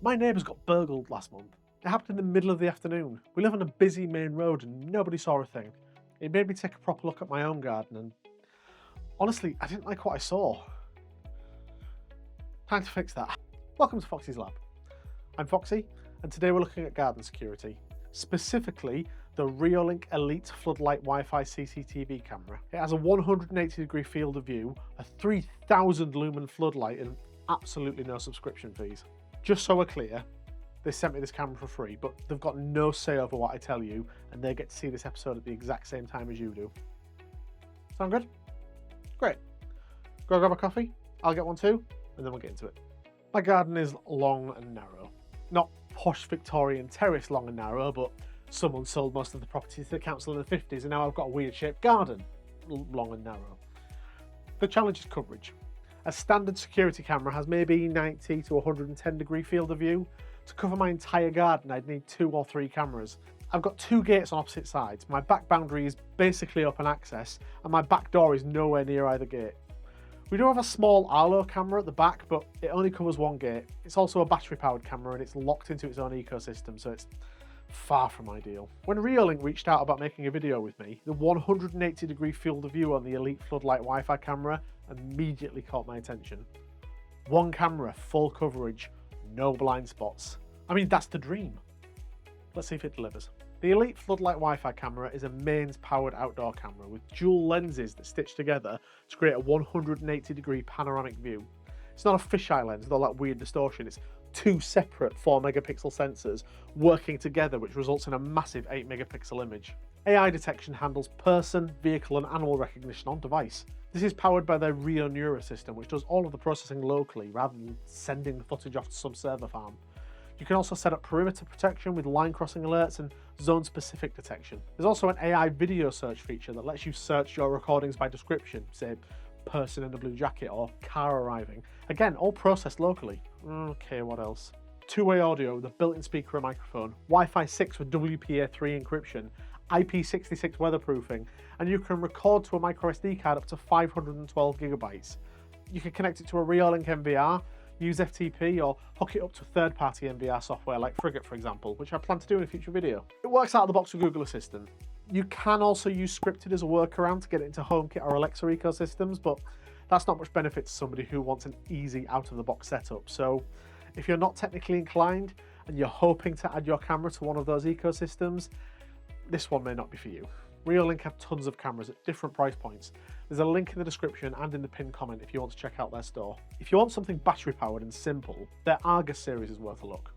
My neighbours got burgled last month. It happened in the middle of the afternoon. We live on a busy main road and nobody saw a thing. It made me take a proper look at my own garden and honestly, I didn't like what I saw. Time to fix that. Welcome to Foxy's Lab. I'm Foxy and today we're looking at garden security. Specifically, the Reolink Elite Floodlight WiFi CCTV camera. It has a 180-degree field of view, a 3,000 lumen floodlight and absolutely no subscription fees. Just so we're clear, they sent me this camera for free, but they've got no say over what I tell you, and they get to see this episode at the exact same time as you do. Sound good? Great. Go grab a coffee, I'll get one too, and then we'll get into it. My garden is long and narrow. Not posh Victorian terrace long and narrow, but someone sold most of the property to the council in the 50s, and now I've got a weird shaped garden, long and narrow. The challenge is coverage. A standard security camera has maybe 90 to 110 degree field of view. To cover my entire garden, I'd need 2 or 3 cameras. I've got 2 gates on opposite sides. My back boundary is basically open access, and my back door is nowhere near either gate. We do have a small Arlo camera at the back, but it only covers 1 gate. It's also a battery-powered camera, and it's locked into its own ecosystem, so it's far from ideal. When Reolink reached out about making a video with me, the 180-degree field of view on the Elite Floodlight Wi-Fi camera immediately caught my attention. 1 camera, full coverage, no blind spots. I mean, that's the dream. Let's see if it delivers. The Elite Floodlight Wi-Fi camera is a mains-powered outdoor camera with dual lenses that stitch together to create a 180-degree panoramic view. It's not a fisheye lens with all that weird distortion, it's 2 separate 4-megapixel sensors working together, which results in a massive 8-megapixel image. AI detection handles person, vehicle and animal recognition on device. This is powered by their Reolink system, which does all of the processing locally rather than sending the footage off to some server farm. You can also set up perimeter protection with line crossing alerts and zone-specific detection. There's also an AI video search feature that lets you search your recordings by description, say person in a blue jacket or car arriving. Again, all processed locally. Okay, what else? 2-way audio with a built-in speaker and microphone, Wi-Fi 6 with WPA3 encryption, IP66 weatherproofing, and you can record to a microSD card up to 512 gigabytes. You can connect it to a Reolink MVR, use FTP, or hook it up to third-party MVR software like Frigate, for example, which I plan to do in a future video. It works out of the box with Google Assistant. You can also use Scripted as a workaround to get it into HomeKit or Alexa ecosystems, but that's not much benefit to somebody who wants an easy out-of-the-box setup. So if you're not technically inclined and you're hoping to add your camera to one of those ecosystems, this one may not be for you. Reolink have tons of cameras at different price points. There's a link in the description and in the pinned comment if you want to check out their store. If you want something battery powered and simple, their Argus series is worth a look.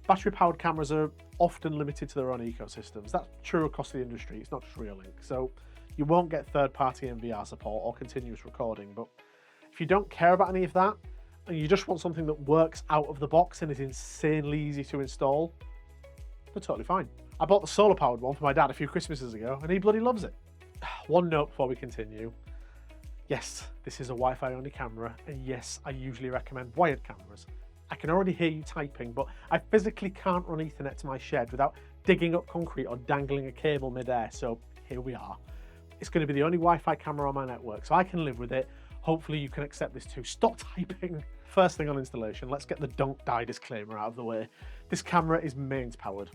Battery powered cameras are often limited to their own ecosystems. That's true across the industry, it's not just Reolink. So you won't get third party MVR support or continuous recording, but if you don't care about any of that and you just want something that works out of the box and is insanely easy to install, they're totally fine. I bought the solar powered one for my dad a few Christmases ago and he bloody loves it. One note before we continue. Yes, this is a Wi-Fi only camera, and yes, I usually recommend wired cameras. I can already hear you typing, but I physically can't run Ethernet to my shed without digging up concrete or dangling a cable mid-air, so here we are. It's going to be the only Wi-Fi camera on my network, so I can live with it. Hopefully you can accept this too. Stop typing. First thing on installation, let's get the don't die disclaimer out of the way. This camera is mains powered.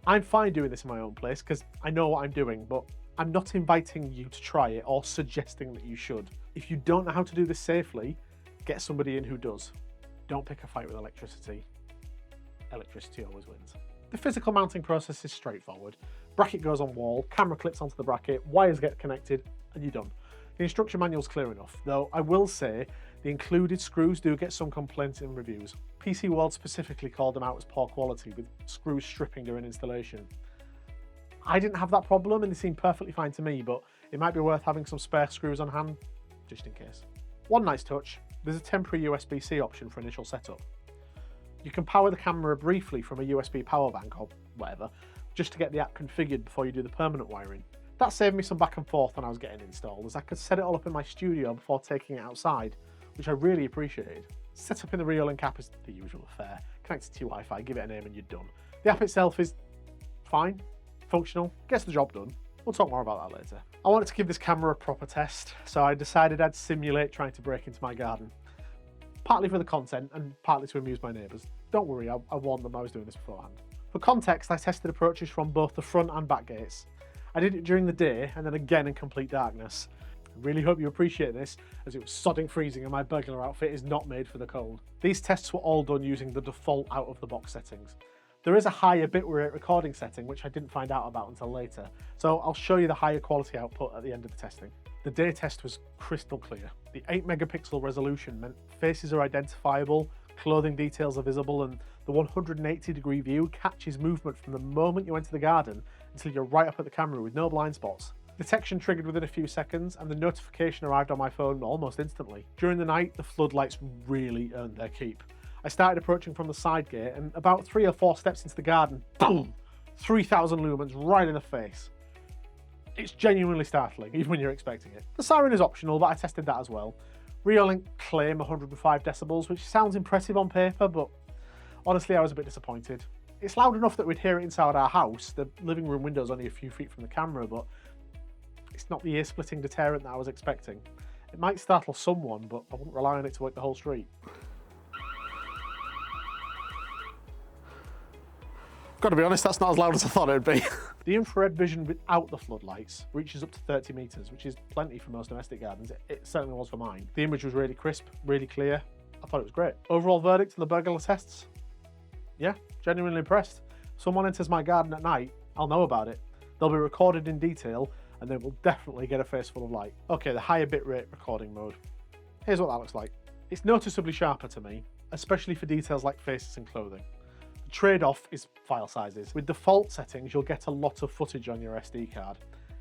I'm fine doing this in my own place because I know what I'm doing, but I'm not inviting you to try it or suggesting that you should. If you don't know how to do this safely, get somebody in who does. Don't pick a fight with electricity. Electricity always wins. The physical mounting process is straightforward. Bracket goes on wall, camera clips onto the bracket, wires get connected, and you're done. The instruction manual's clear enough, though I will say the included screws do get some complaints in reviews. PC World specifically called them out as poor quality, with screws stripping during installation. I didn't have that problem and they seemed perfectly fine to me, but it might be worth having some spare screws on hand, just in case. One nice touch, there's a temporary USB-C option for initial setup. You can power the camera briefly from a USB power bank or whatever, just to get the app configured before you do the permanent wiring. That saved me some back and forth when I was getting installed, as I could set it all up in my studio before taking it outside, which I really appreciated. Setup in the Reolink app is the usual affair. Connect it to your Wi-Fi, give it a name and you're done. The app itself is fine, functional, gets the job done. We'll talk more about that later. I wanted to give this camera a proper test, so I decided I'd simulate trying to break into my garden. partly for the content and partly to amuse my neighbours. Don't worry, I warned them I was doing this beforehand. For context, I tested approaches from both the front and back gates. I did it during the day and then again in complete darkness. I really hope you appreciate this, as it was sodding freezing and my burglar outfit is not made for the cold. These tests were all done using the default out-of-the-box settings. There is a higher bitrate recording setting, which I didn't find out about until later, so I'll show you the higher quality output at the end of the testing. The day test was crystal clear. The 8 megapixel resolution meant faces are identifiable, clothing details are visible, and the 180-degree view catches movement from the moment you enter the garden until you're right up at the camera with no blind spots. Detection triggered within a few seconds, and the notification arrived on my phone almost instantly. During the night, the floodlights really earned their keep. I started approaching from the side gate, and about 3 or 4 steps into the garden, boom! 3,000 lumens right in the face. It's genuinely startling, even when you're expecting it. The siren is optional, but I tested that as well. Reolink claim 105 decibels, which sounds impressive on paper, but honestly I was a bit disappointed. It's loud enough that we'd hear it inside our house. The living room window's only a few feet from the camera, but it's not the ear-splitting deterrent that I was expecting. It might startle someone, but I wouldn't rely on it to wake the whole street. Gotta be honest, that's not as loud as I thought it'd be. The infrared vision without the floodlights reaches up to 30 meters, which is plenty for most domestic gardens. It certainly was for mine. The image was really crisp, really clear. I thought it was great. Overall verdict on the burglar tests? Yeah, genuinely impressed. If someone enters my garden at night, I'll know about it. They'll be recorded in detail, and they will definitely get a face full of light. Okay, the higher bitrate recording mode. Here's what that looks like. It's noticeably sharper to me, especially for details like faces and clothing. The trade-off is file sizes. With default settings, you'll get a lot of footage on your SD card.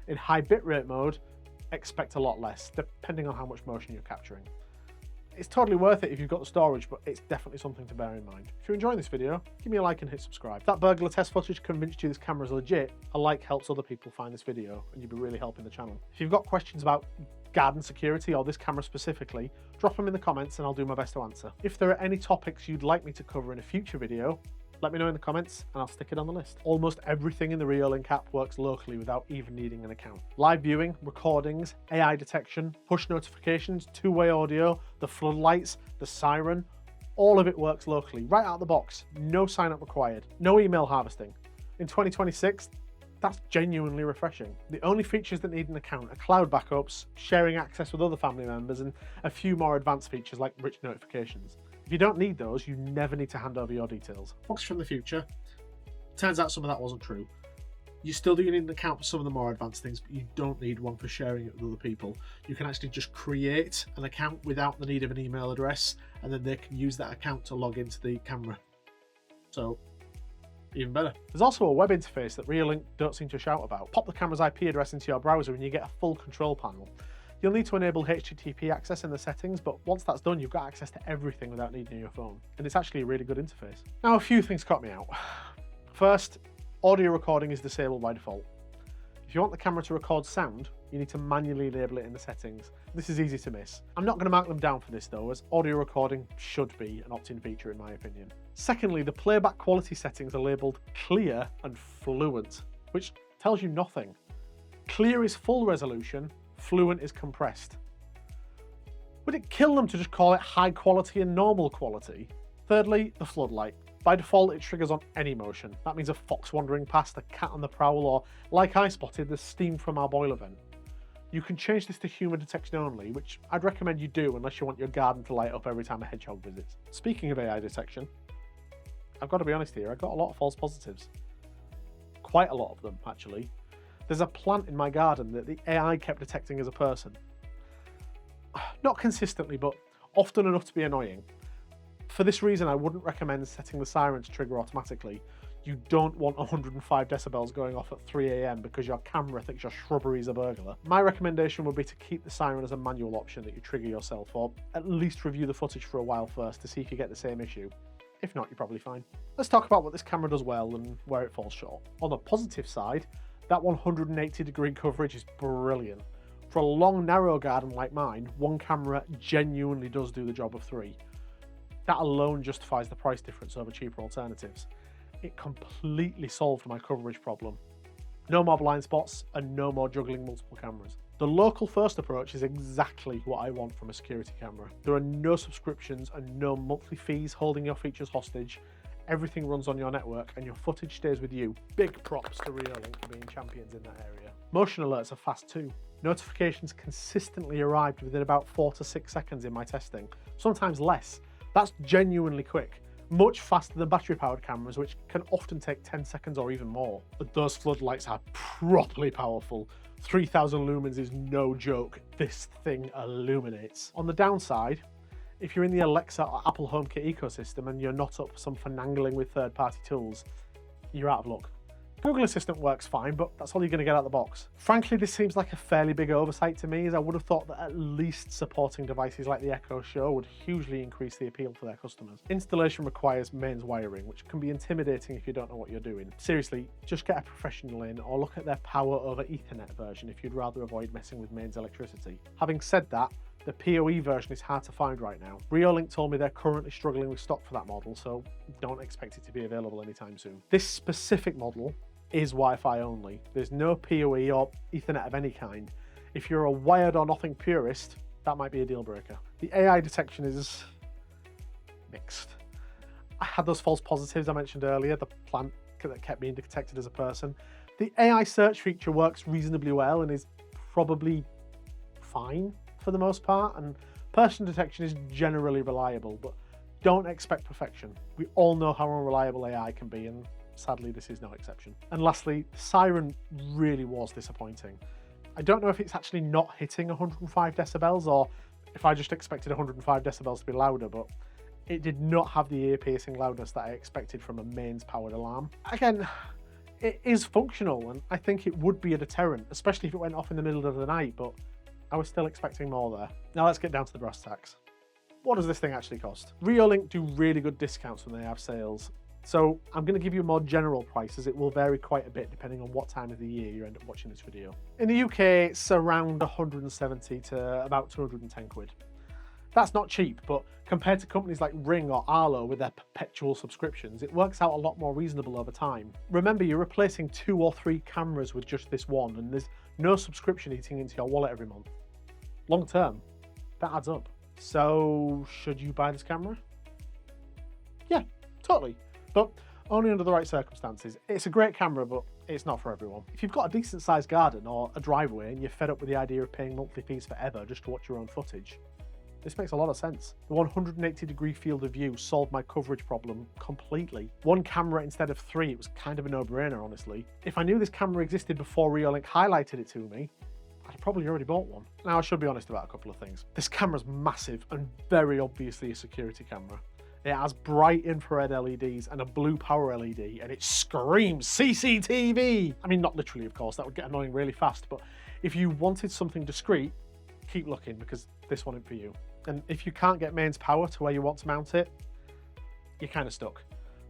In high bitrate mode, expect a lot less, depending on how much motion you're capturing. It's totally worth it if you've got the storage, but it's definitely something to bear in mind. If you're enjoying this video, give me a like and hit subscribe. If that burglar test footage convinced you this camera's legit, a like helps other people find this video, and you'd be really helping the channel. If you've got questions about garden security or this camera specifically, drop them in the comments and I'll do my best to answer. If there are any topics you'd like me to cover in a future video, let me know in the comments and I'll stick it on the list. Almost everything in the Reolink app works locally without even needing an account. Live viewing, recordings, AI detection, push notifications, two-way audio, the floodlights, the siren, all of it works locally, right out of the box. No sign up required, no email harvesting. In 2026, that's genuinely refreshing. The only features that need an account are cloud backups, sharing access with other family members, and a few more advanced features like rich notifications. If you don't need those, you never need to hand over your details. Foxy from the future. Turns out some of that wasn't true. You still do need an account for some of the more advanced things, but you don't need one for sharing it with other people. You can actually just create an account without the need of an email address, and then they can use that account to log into the camera. So, even better. There's also a web interface that Reolink don't seem to shout about. Pop the camera's IP address into your browser and you get a full control panel. You'll need to enable HTTP access in the settings, but once that's done, you've got access to everything without needing your phone. And it's actually a really good interface. Now, a few things caught me out. First, audio recording is disabled by default. If you want the camera to record sound, you need to manually enable it in the settings. This is easy to miss. I'm not going to mark them down for this though, as audio recording should be an opt-in feature in my opinion. Secondly, the playback quality settings are labelled clear and fluent, which tells you nothing. Clear is full resolution, fluent is compressed. Would it kill them to just call it high quality and normal quality? Thirdly, the floodlight. By default, it triggers on any motion. That means a fox wandering past, a cat on the prowl, or, like I spotted, the steam from our boiler vent. You can change this to human detection only, which I'd recommend you do unless you want your garden to light up every time a hedgehog visits. Speaking of AI detection, I've got to be honest here, I got a lot of false positives. Quite a lot of them, actually. There's a plant in my garden that the AI kept detecting as a person. Not consistently, but often enough to be annoying. For this reason, I wouldn't recommend setting the siren to trigger automatically. You don't want 105 decibels going off at 3 AM because your camera thinks your shrubbery is a burglar. My recommendation would be to keep the siren as a manual option that you trigger yourself, or at least review the footage for a while first to see if you get the same issue. If not, you're probably fine. Let's talk about what this camera does well and where it falls short. On the positive side, that 180-degree coverage is brilliant. For a long, narrow garden like mine, one camera genuinely does do the job of 3. That alone justifies the price difference over cheaper alternatives. It completely solved my coverage problem. No more blind spots and no more juggling multiple cameras. The local first approach is exactly what I want from a security camera. There are no subscriptions and no monthly fees holding your features hostage. Everything runs on your network and your footage stays with you. Big props to Reolink for being champions in that area. Motion alerts are fast too. Notifications consistently arrived within about 4 to 6 seconds in my testing, sometimes less. That's genuinely quick. Much faster than battery-powered cameras, which can often take 10 seconds or even more. But those floodlights are properly powerful. 3000 lumens is no joke. This thing illuminates. On the downside, if you're in the Alexa or Apple HomeKit ecosystem and you're not up for some finagling with third-party tools, you're out of luck. Google Assistant works fine, but that's all you're going to get out of the box. Frankly, this seems like a fairly big oversight to me, as I would have thought that at least supporting devices like the Echo Show would hugely increase the appeal for their customers. Installation requires mains wiring, which can be intimidating if you don't know what you're doing. Seriously, just get a professional in or look at their power over Ethernet version if you'd rather avoid messing with mains electricity. Having said that, the PoE version is hard to find right now. Reolink told me they're currently struggling with stock for that model, so don't expect it to be available anytime soon. This specific model is Wi-Fi only. There's no PoE or Ethernet of any kind. If you're a wired or nothing purist, that might be a deal breaker. The AI detection is mixed. I had those false positives I mentioned earlier, the plant that kept being detected as a person. The AI search feature works reasonably well and is probably fine for the most part, and person detection is generally reliable, but don't expect perfection. We all know how unreliable AI can be, and sadly this is no exception. And lastly, the siren really was disappointing. I don't know if it's actually not hitting 105 decibels or if I just expected 105 decibels to be louder, but it did not have the ear-piercing loudness that I expected from a mains-powered alarm. Again, it is functional, and I think it would be a deterrent, especially if it went off in the middle of the night, but I was still expecting more there. Now let's get down to the brass tacks. What does this thing actually cost? Reolink do really good discounts when they have sales, so I'm going to give you a more general price, as it will vary quite a bit depending on what time of the year you end up watching this video. In the UK, it's around 170 to about 210 quid. That's not cheap, but compared to companies like Ring or Arlo with their perpetual subscriptions, it works out a lot more reasonable over time. Remember, you're replacing 2 or 3 cameras with just this one, and there's no subscription eating into your wallet every month. Long term, that adds up. So, should you buy this camera? Yeah, totally, but only under the right circumstances. It's a great camera, but it's not for everyone. If you've got a decent sized garden or a driveway and you're fed up with the idea of paying monthly fees forever just to watch your own footage, this makes a lot of sense. The 180-degree field of view solved my coverage problem completely. 1 camera instead of 3, it was kind of a no-brainer, honestly. If I knew this camera existed before Reolink highlighted it to me, I'd probably already bought one. Now, I should be honest about a couple of things. This camera's massive and very obviously a security camera. It has bright infrared LEDs and a blue power LED, and it screams CCTV! I mean, not literally, of course, that would get annoying really fast, but if you wanted something discreet, keep looking, because this one isn't for you. And if you can't get mains power to where you want to mount it, you're kind of stuck.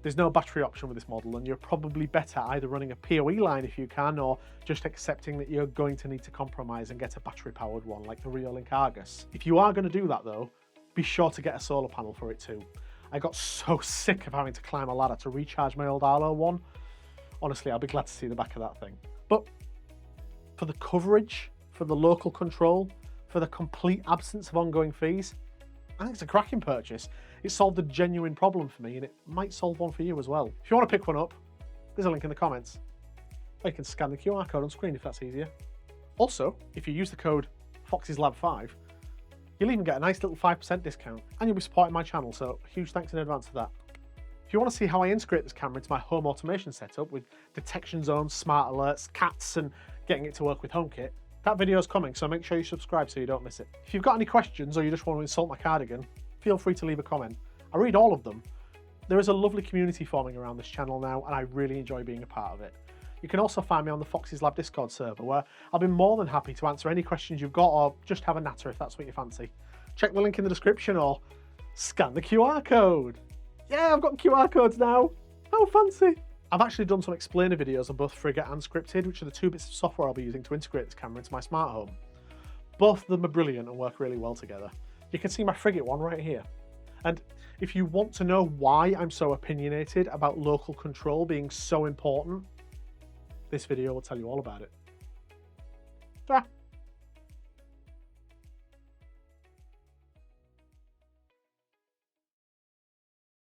There's no battery option with this model, and you're probably better either running a PoE line if you can, or just accepting that you're going to need to compromise and get a battery-powered one like the Reolink Argus. If you are going to do that though, be sure to get a solar panel for it too. I got so sick of having to climb a ladder to recharge my old Arlo one. Honestly, I'll be glad to see the back of that thing. But for the coverage, for the local control, for the complete absence of ongoing fees, I think it's a cracking purchase. It solved a genuine problem for me, and it might solve one for you as well. If you want to pick one up, there's a link in the comments. Or you can scan the QR code on screen if that's easier. Also, if you use the code Foxy'sLab5, you'll even get a nice little 5% discount, and you'll be supporting my channel, so huge thanks in advance for that. If you want to see how I integrate this camera into my home automation setup with detection zones, smart alerts, cats, and getting it to work with HomeKit, that video is coming, so make sure you subscribe so you don't miss it. If you've got any questions or you just want to insult my cardigan, feel free to leave a comment. I read all of them. There is a lovely community forming around this channel now, and I really enjoy being a part of it. You can also find me on the Foxy's Lab Discord server, where I'll be more than happy to answer any questions you've got, or just have a natter if that's what you fancy. Check the link in the description or scan the QR code. Yeah, I've got QR codes now. How fancy. I've actually done some explainer videos on both Frigate and Scripted, which are the 2 bits of software I'll be using to integrate this camera into my smart home. Both of them are brilliant and work really well together. You can see my Frigate one right here. And if you want to know why I'm so opinionated about local control being so important, this video will tell you all about it. Ta-ra!